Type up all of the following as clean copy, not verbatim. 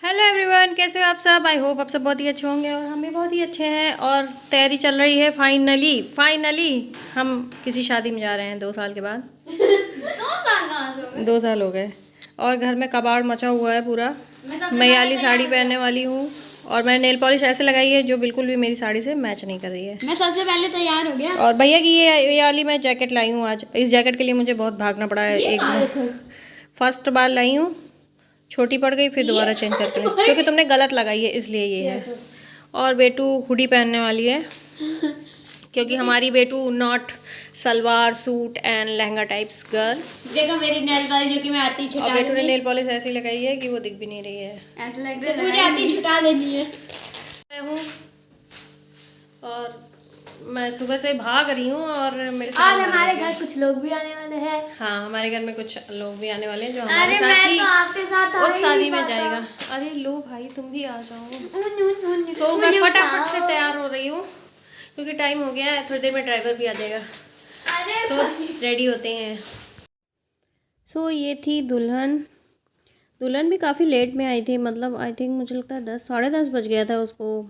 Hello everyone, कैसे हो आप सब। आई होप आप सब बहुत ही अच्छे होंगे और हम भी बहुत ही अच्छे हैं। और तैयारी चल रही है। फाइनली हम किसी शादी में जा रहे हैं 2 साल के बाद। 2 साल कहाँ से हो गए? 2 साल हो गए और घर में कबाड़ मचा हुआ है पूरा। मैं ये वाली साड़ी पहनने वाली हूँ और मैंने नेल पॉलिश ऐसे लगाई है जो बिल्कुल भी मेरी साड़ी से मैच नहीं कर रही है। मैं सबसे पहले तैयार हो गया। और भैया की ये वाली मैं जैकेट लाई हूँ आज। इस जैकेट के लिए मुझे बहुत भागना पड़ा है। एक बार फर्स्ट बार लाई हूँ, छोटी पड़ गई, फिर दोबारा चेंज करके लाई क्योंकि तुमने गलत लगाई है इसलिए ये है। और बेटू हुडी पहनने वाली है क्योंकि हमारी बेटू not salwar suit and lehenga types girl. देखो मेरी नेल पॉलिश जो कि मैं आती और छुटा बेटू ने नेल पॉलिश ऐसी लगाई है कि वो दिख भी नहीं रही है। ऐसा लग रहा है मुझे आती छुटा देनी है। मैं हूँ और मैं सुबह से भाग रही हूँ और मेरे साथ आज हमारे घर कुछ लोग भी आने वाले हैं। हाँ, हमारे घर में कुछ लोग भी आने वाले हैं जो अरे हमारे साथ मैं ही तो आपके साथ उस शादी में जाएगा। अरे लो भाई, तुम भी आ जाओ। सो मैं फटाफट से तैयार हो रही हूँ क्योंकि टाइम हो गया है। थोड़ी देर में ड्राइवर भी आ जाएगा। सो रेडी होते हैं। सो ये थी दुल्हन। दुल्हन भी काफ़ी लेट में आई थी, मतलब आई थिंक मुझे लगता है 10 साढ़े 10 बज गया था उसको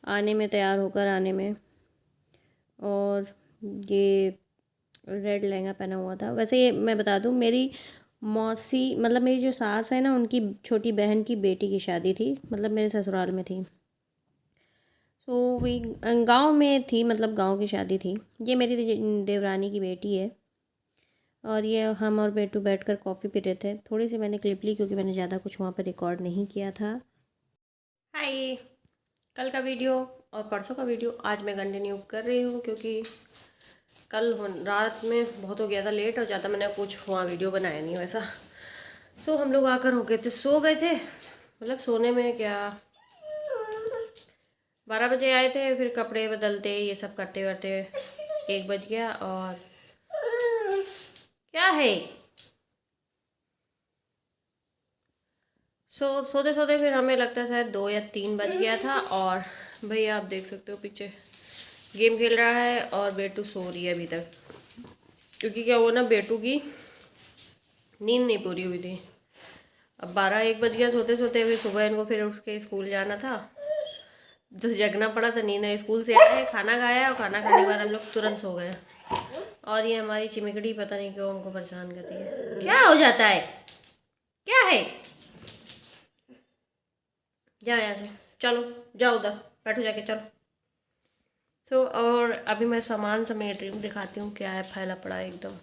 आने में, तैयार होकर आने में। और ये रेड लहंगा पहना हुआ था। वैसे ये मैं बता दूँ, मेरी मौसी मतलब मेरी जो सास है ना, उनकी छोटी बहन की बेटी की शादी थी, मतलब मेरे ससुराल में थी। तो वही गांव में थी, मतलब गांव की शादी थी। ये मेरी देवरानी की बेटी है और ये हम और बेटू बैठकर कॉफ़ी पी रहे थे। थोड़ी सी मैंने क्लिप ली क्योंकि मैंने ज़्यादा कुछ वहाँ पर रिकॉर्ड नहीं किया था। हाय, कल का वीडियो और परसों का वीडियो आज मैं कंटिन्यू कर रही हूँ क्योंकि कल रात में बहुत हो गया था लेट और ज़्यादा मैंने कुछ वहाँ वीडियो बनाया नहीं वैसा। सो हम लोग आकर हो गए थे, सो गए थे, मतलब सोने में क्या 12 बजे आए थे। फिर कपड़े बदलते ये सब करते करते 1 बज गया। और क्या है सोते सोते फिर हमें लगता है शायद 2 या 3 बज गया था। और भैया आप देख सकते हो पीछे गेम खेल रहा है और बेटू सो रही है अभी तक क्योंकि क्या हुआ ना, बेटू की नींद नहीं पूरी हुई थी। अब 12-1 बज गया सोते सोते। फिर सुबह इनको फिर उठ के स्कूल जाना था तो जगना पड़ा। तो नींद है, स्कूल से आए, खाना खाया और खाना खाने के बाद हम लोग तुरंत सो गए। और ये हमारी चिमिकड़ी पता नहीं क्यों हमको परेशान करती है। क्या हो जाता है, क्या है, जाओ यहाँ से, चलो जाओ उधर बैठो जाके, चलो। सो और अभी मैं सामान समेट रही हूँ, दिखाती हूँ क्या है। फैला पड़ा है एकदम,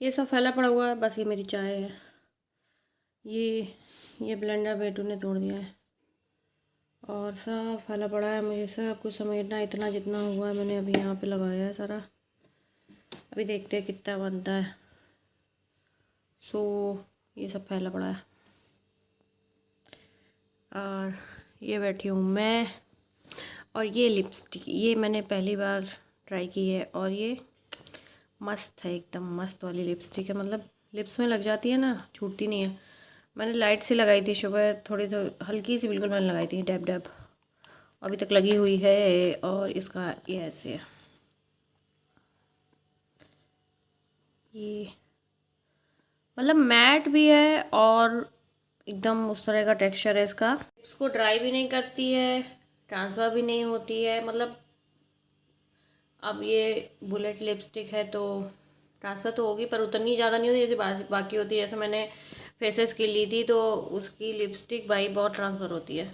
ये सब फैला पड़ा हुआ है। बस ये मेरी चाय है। ये ब्लेंडर बेटू ने तोड़ दिया है और सब फैला पड़ा है। मुझे सब कुछ समेटना, इतना जितना हुआ है मैंने अभी यहाँ पे लगाया है सारा। अभी देखते हैं कितना बनता है। सो ये सब फैला पड़ा है और ये बैठी हूँ मैं। और ये लिपस्टिक, ये मैंने पहली बार ट्राई की है और ये मस्त है, एकदम मस्त वाली लिपस्टिक है। मतलब लिप्स में लग जाती है ना, छूटती नहीं है। मैंने लाइट सी लगाई थी सुबह, थोड़ी हल्की सी बिल्कुल मैंने लगाई थी, डैब डैब अभी तक लगी हुई है। और इसका ये ऐसे है, ये मतलब मैट भी है और एकदम उस तरह का टेक्सचर है इसका। इसको ड्राई भी नहीं करती है, ट्रांसफर भी नहीं होती है। मतलब अब ये बुलेट लिपस्टिक है तो ट्रांसफ़र तो होगी पर उतनी ज़्यादा नहीं होती जैसे बाकी होती है। जैसे मैंने फेसेस की ली थी तो उसकी लिपस्टिक भाई बहुत ट्रांसफ़र होती है,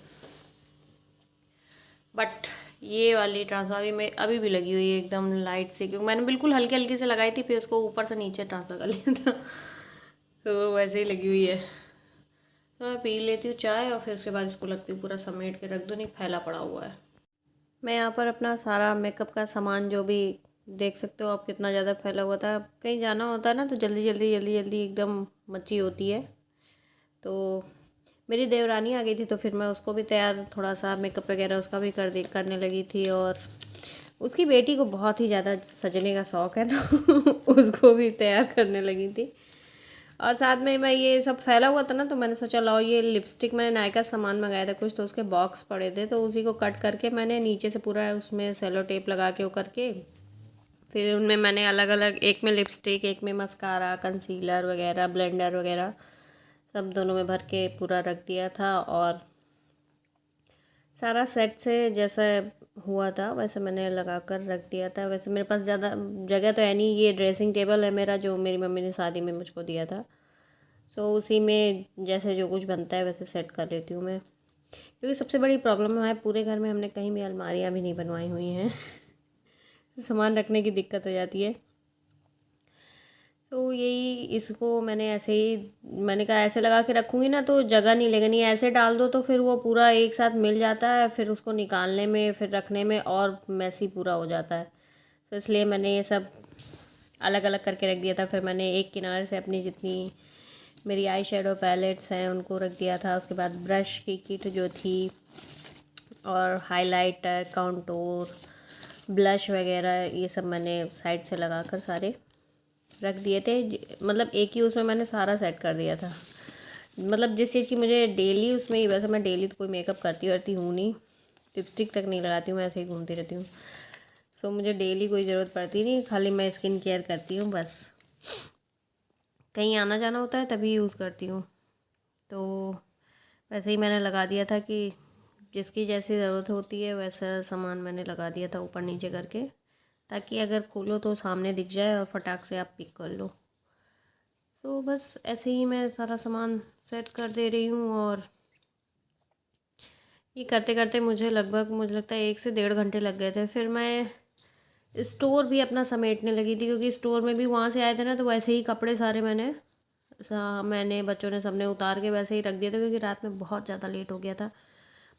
बट ये वाली ट्रांसफ़र भी मैं अभी भी लगी हुई है एकदम लाइट से, क्योंकि मैंने बिल्कुल हल्की हल्की से लगाई थी, फिर उसको ऊपर से नीचे ट्रांसफ़र कर लिया था तो वो वैसे ही लगी हुई है। तो मैं पी लेती हूँ चाय और फिर उसके बाद इसको लगती हूँ पूरा समेट के रख दो, नहीं फैला पड़ा हुआ है। मैं यहाँ पर अपना सारा मेकअप का सामान जो भी देख सकते हो आप कितना ज़्यादा फैला हुआ था। कहीं जाना होता है ना तो जल्दी जल्दी जल्दी जल्दी एकदम मची होती है। तो मेरी देवरानी आ गई थी तो फिर मैं उसको भी तैयार, थोड़ा सा मेकअप वगैरह उसका भी करने लगी थी। और उसकी बेटी को बहुत ही ज़्यादा सजने का शौक़ है तो उसको भी तैयार करने लगी थी। और साथ में मैं ये सब फैला हुआ था ना तो मैंने सोचा लाओ ये लिपस्टिक, मैंने नायका सामान मंगाया था कुछ तो उसके बॉक्स पड़े थे तो उसी को कट करके मैंने नीचे से पूरा उसमें सेलो टेप लगा के वो करके फिर उनमें मैंने अलग अलग, एक में लिपस्टिक, एक में मस्कारा, कंसीलर वगैरह, ब्लेंडर वगैरह सब दोनों में भर के पूरा रख दिया था और सारा सेट से जैसा हुआ था वैसे मैंने लगा कर रख दिया था। वैसे मेरे पास ज़्यादा जगह तो है नहीं, ये ड्रेसिंग टेबल है मेरा जो मेरी मम्मी ने शादी में मुझको दिया था। सो उसी में जैसे जो कुछ बनता है वैसे सेट कर लेती हूँ मैं, क्योंकि सबसे बड़ी प्रॉब्लम है पूरे घर में हमने कहीं भी अलमारियाँ भी नहीं बनवाई हुई हैं सामान रखने की दिक्कत हो जाती है। तो यही इसको मैंने ऐसे ही मैंने कहा ऐसे लगा के रखूँगी ना तो जगह नहीं लगनी, ऐसे डाल दो तो फिर वो पूरा एक साथ मिल जाता है, फिर उसको निकालने में फिर रखने में और मैसी पूरा हो जाता है। तो इसलिए मैंने ये सब अलग अलग करके रख दिया था। फिर मैंने एक किनारे से अपनी जितनी मेरी आई शेडो पैलेट्स हैं उनको रख दिया था, उसके बाद ब्रश की किट जो थी और हाइलाइटर, काउंटोर, ब्लश वगैरह ये सब मैंने साइड से लगा कर सारे रख दिए थे। मतलब एक ही उसमें मैंने सारा सेट कर दिया था। मतलब जिस चीज़ की मुझे डेली उसमें ही, वैसे मैं डेली तो कोई मेकअप करती हूँ नहीं, लिपस्टिक तक नहीं लगाती हूँ, ऐसे ही घूमती रहती हूँ। सो मुझे डेली कोई ज़रूरत पड़ती नहीं, खाली मैं स्किन केयर करती हूँ बस, कहीं आना जाना होता है तभी यूज़ करती हूँ। तो वैसे ही मैंने लगा दिया था कि जिसकी जैसी ज़रूरत होती है वैसा सामान मैंने लगा दिया था ऊपर नीचे करके, ताकि अगर खोलो तो सामने दिख जाए और फटाक से आप पिक कर लो। तो बस ऐसे ही मैं सारा सामान सेट कर दे रही हूँ और ये करते करते मुझे लगता है 1 से 1.5 घंटे लग गए थे। फिर मैं स्टोर भी अपना समेटने लगी थी, क्योंकि स्टोर में भी वहाँ से आए थे ना, तो वैसे ही कपड़े सारे मैंने बच्चों ने सबने उतार के वैसे ही रख दिया था, क्योंकि रात में बहुत ज़्यादा लेट हो गया था।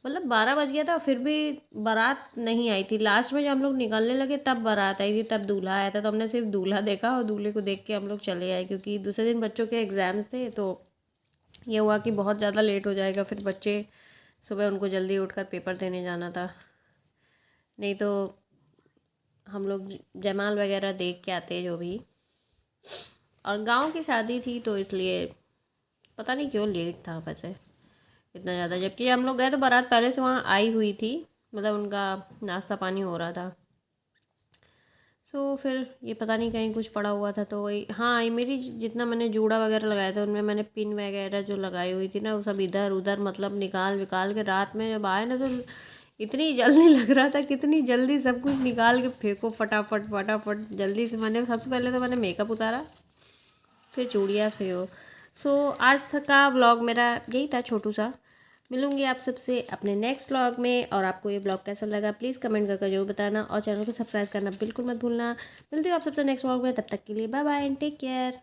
मतलब 12 बज गया था, फिर भी बारात नहीं आई थी। लास्ट में जब हम लोग निकलने लगे तब बारात आई थी, तब दूल्हा आया था। तो हमने सिर्फ दूल्हा देखा और दूल्हे को देख के हम लोग चले आए, क्योंकि दूसरे दिन बच्चों के एग्ज़ाम्स थे। तो ये हुआ कि बहुत ज़्यादा लेट हो जाएगा, फिर बच्चे सुबह उनको जल्दी उठकर पेपर देने जाना था। नहीं तो हम लोग जयमाल वगैरह देख के आते जो भी। और गांव की शादी थी तो इसलिए पता नहीं क्यों लेट था वैसे इतना ज़्यादा, जबकि हम लोग गए तो बारात पहले से वहाँ आई हुई थी, मतलब उनका नाश्ता पानी हो रहा था। सो फिर ये पता नहीं कहीं कुछ पड़ा हुआ था, तो वही, हाँ, ये मेरी जितना मैंने जूड़ा वगैरह लगाया था उनमें मैंने पिन वगैरह जो लगाई हुई थी ना, वो सब इधर उधर मतलब निकाल विकाल के रात में जब आए ना तो इतनी जल्दी लग रहा था, कितनी जल्दी सब कुछ निकाल के फेंको फटाफट फटाफट जल्दी से। मैंने सबसे पहले तो मैंने मेकअप उतारा, फिर चूड़ियाँ, फिर वो। सो आज तक का व्लॉग मेरा यही था छोटू सा। मिलूंगी आप सबसे अपने नेक्स्ट व्लॉग में, और आपको ये व्लॉग कैसा लगा प्लीज़ कमेंट करके जरूर बताना, और चैनल को सब्सक्राइब करना बिल्कुल मत भूलना। मिलती हूँ आप सबसे नेक्स्ट व्लॉग में, तब तक के लिए bye bye and take care.